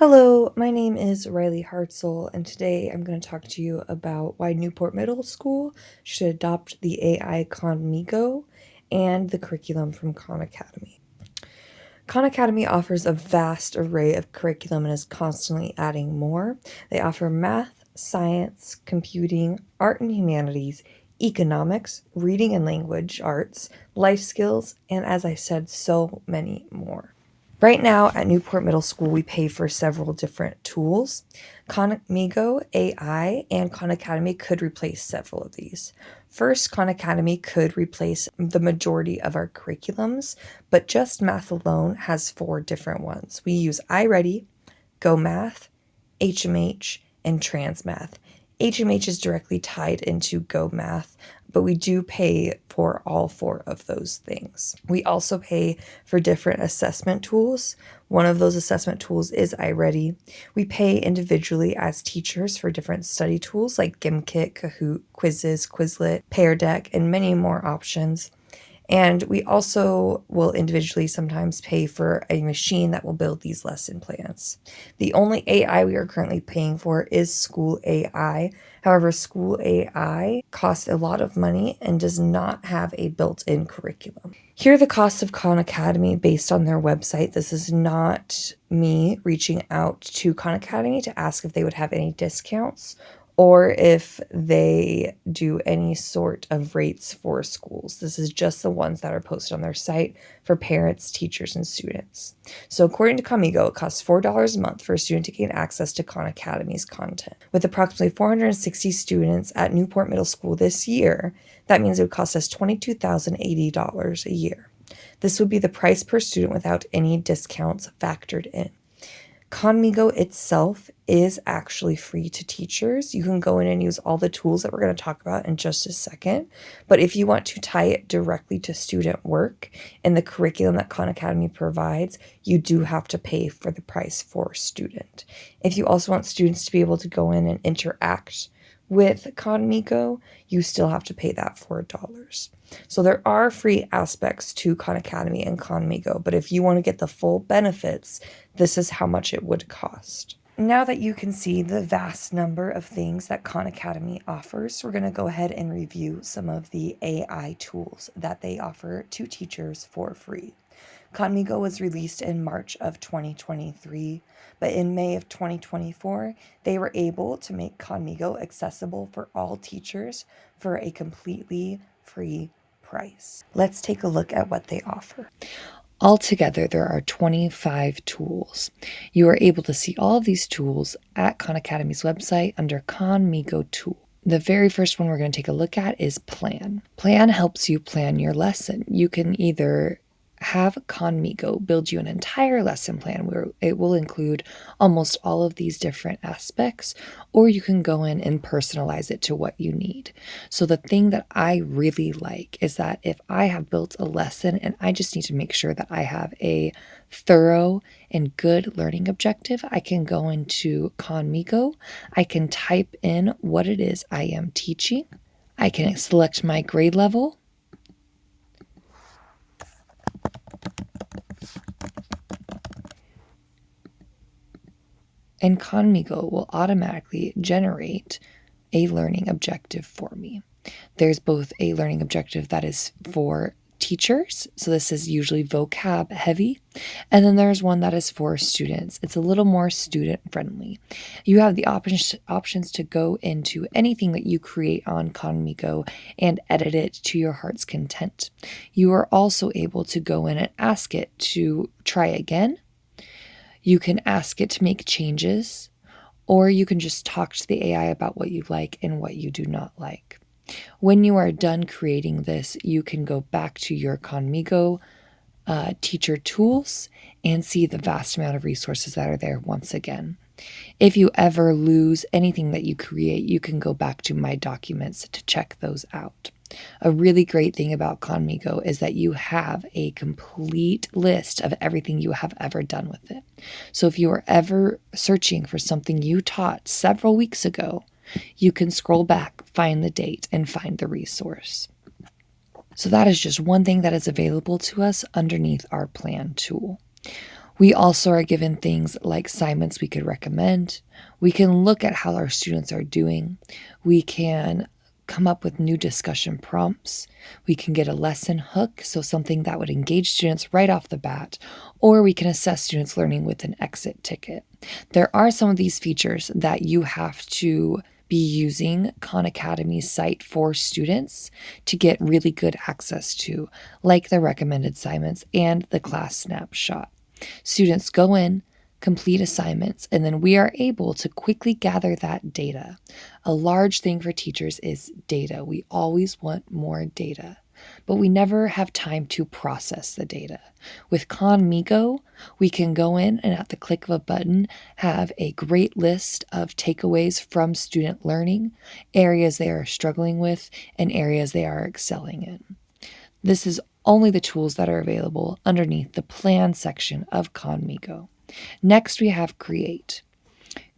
Hello, my name is Riley Hartzell, and today I'm going to talk to you about why Newport Middle School should adopt the AI Khanmigo and the curriculum from Khan Academy. Khan Academy offers a vast array of curriculum and is constantly adding more. They offer math, science, computing, art and humanities, economics, reading and language arts, life skills, and as I said, so many more. Right now at Newport Middle School, we pay for several different tools. Khanmigo AI and Khan Academy could replace several of these. First, Khan Academy could replace the majority of our curriculums, but just math alone has 4 different ones. We use iReady, Go Math, HMH, and TransMath. HMH is directly tied into Go Math, but we do pay for all 4 of those things. We also pay for different assessment tools. One of those assessment tools is iReady. We pay individually as teachers for different study tools like Gimkit, Kahoot, Quizzes, Quizlet, Pear Deck, and many more options. And we also will individually sometimes pay for a machine that will build these lesson plans. The only AI we are currently paying for is School AI. However, School AI costs a lot of money and does not have a built-in curriculum. Here are the costs of Khan Academy based on their website. This is not me reaching out to Khan Academy to ask if they would have any discounts or if they do any sort of rates for schools. This is just the ones that are posted on their site for parents, teachers, and students. So according to Khanmigo, it costs $4 a month for a student to gain access to Khan Academy's content. With approximately 460 students at Newport Middle School this year, that means it would cost us $22,080 a year. This would be the price per student without any discounts factored in. Khanmigo itself is actually free to teachers. You can go in and use all the tools that we're going to talk about in just a second. But if you want to tie it directly to student work and the curriculum that Khan Academy provides, you do have to pay for the price for student. If you also want students to be able to go in and interact with Khanmigo, you still have to pay that $4. So there are free aspects to Khan Academy and Khanmigo, but if you want to get the full benefits, this is how much it would cost. Now that you can see the vast number of things that Khan Academy offers, we're going to go ahead and review some of the AI tools that they offer to teachers for free. Khanmigo was released in March of 2023, but in May of 2024, they were able to make Khanmigo accessible for all teachers for a completely free price. Let's take a look at what they offer. Altogether, there are 25 tools. You are able to see all of these tools at Khan Academy's website under Khanmigo Tool. The very first one we're going to take a look at is Plan. Plan helps you plan your lesson. You can either have Khanmigo build you an entire lesson plan where it will include almost all of these different aspects, or you can go in and personalize it to what you need. So the thing that I really like is that if I have built a lesson and I just need to make sure that I have a thorough and good learning objective, I can go into Khanmigo. I can type in what it is I am teaching. I can select my grade level. And Khanmigo will automatically generate a learning objective for me. There's both a learning objective that is for teachers, so this is usually vocab heavy, and then there's one that is for students. It's a little more student friendly. You have the options to go into anything that you create on Khanmigo and edit it to your heart's content. You are also able to go in and ask it to try again. You can ask it to make changes, or you can just talk to the AI about what you like and what you do not like. When you are done creating this, you can go back to your Khanmigo teacher tools and see the vast amount of resources that are there once again. If you ever lose anything that you create, you can go back to My Documents to check those out. A really great thing about Khanmigo is that you have a complete list of everything you have ever done with it. So if you are ever searching for something you taught several weeks ago, you can scroll back, find the date, and find the resource. So that is just one thing that is available to us underneath our Plan tool. We also are given things like assignments we could recommend. We can look at how our students are doing. We can come up with new discussion prompts. We can get a lesson hook, so something that would engage students right off the bat, or we can assess students' learning with an exit ticket. There are some of these features that you have to be using Khan Academy's site for students to get really good access to, like the recommended assignments and the class snapshot. Students go in, complete assignments, and then we are able to quickly gather that data. A large thing for teachers is data. We always want more data, but we never have time to process the data. With Khanmigo, we can go in and at the click of a button have a great list of takeaways from student learning, areas they are struggling with, and areas they are excelling in. This is only the tools that are available underneath the plan section of Khanmigo. Next, we have create.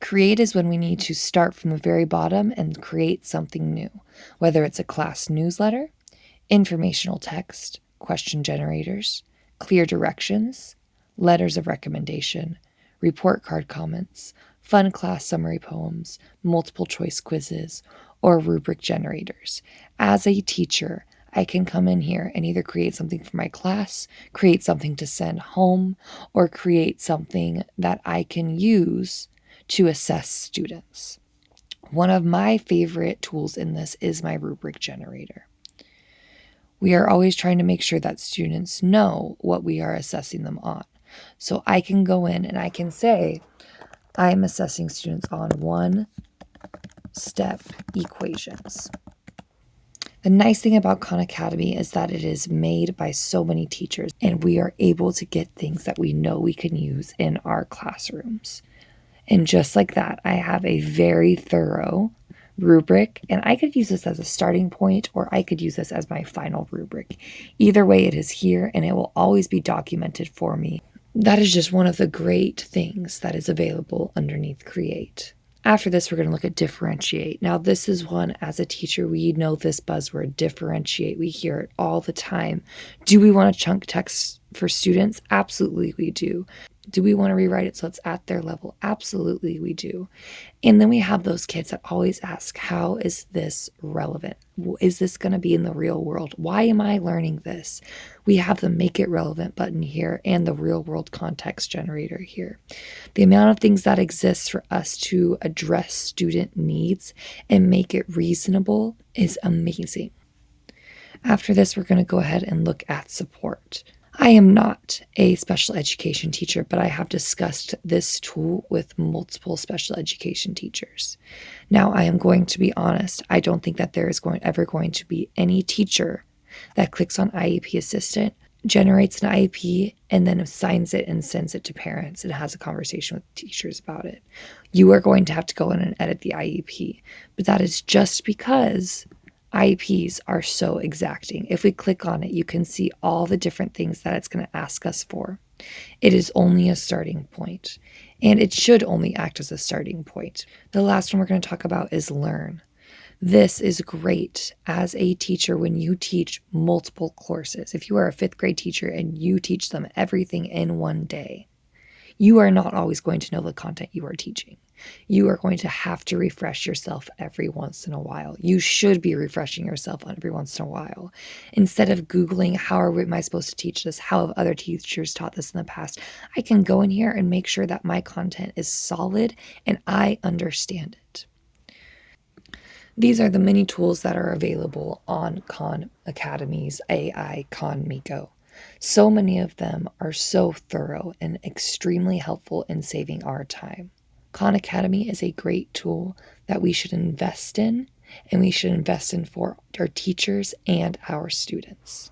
Create is when we need to start from the very bottom and create something new, whether it's a class newsletter, informational text, question generators, clear directions, letters of recommendation, report card comments, fun class summary poems, multiple choice quizzes, or rubric generators. As a teacher, I can come in here and either create something for my class, create something to send home, or create something that I can use to assess students. One of my favorite tools in this is my rubric generator. We are always trying to make sure that students know what we are assessing them on. So I can go in and I can say, I'm assessing students on one-step equations. The nice thing about Khan Academy is that it is made by so many teachers, and we are able to get things that we know we can use in our classrooms. And just like that, I have a very thorough rubric, and I could use this as a starting point, or I could use this as my final rubric. Either way, it is here, and it will always be documented for me. That is just one of the great things that is available underneath Create. After this, we're going to look at differentiate. Now, this is one, as a teacher, we know this buzzword, differentiate. We hear it all the time. Do we want to chunk text for students? Absolutely, we do. Do we want to rewrite it so it's at their level? Absolutely, we do. And then we have those kids that always ask, how is this relevant? Is this going to be in the real world? Why am I learning this? We have the make it relevant button here and the real world context generator here. The amount of things that exist for us to address student needs and make it reasonable is amazing. After this, we're going to go ahead and look at support. I am not a special education teacher, but I have discussed this tool with multiple special education teachers. Now, I am going to be honest. I don't think that there is ever going to be any teacher that clicks on IEP Assistant, generates an IEP, and then assigns it and sends it to parents and has a conversation with teachers about it. You are going to have to go in and edit the IEP, but that is just because IEPs are so exacting. If we click on it, you can see all the different things that it's going to ask us for. It is only a starting point, and it should only act as a starting point. The last one we're going to talk about is learn. This is great as a teacher when you teach multiple courses. If you are a 5th grade teacher and you teach them everything in one day, you are not always going to know the content you are teaching. You are going to have to refresh yourself every once in a while. You should be refreshing yourself every once in a while. Instead of Googling, am I supposed to teach this? How have other teachers taught this in the past? I can go in here and make sure that my content is solid and I understand it. These are the many tools that are available on Khan Academy's AI Khanmigo. So many of them are so thorough and extremely helpful in saving our time. Khan Academy is a great tool that we should invest in, and we should invest in for our teachers and our students.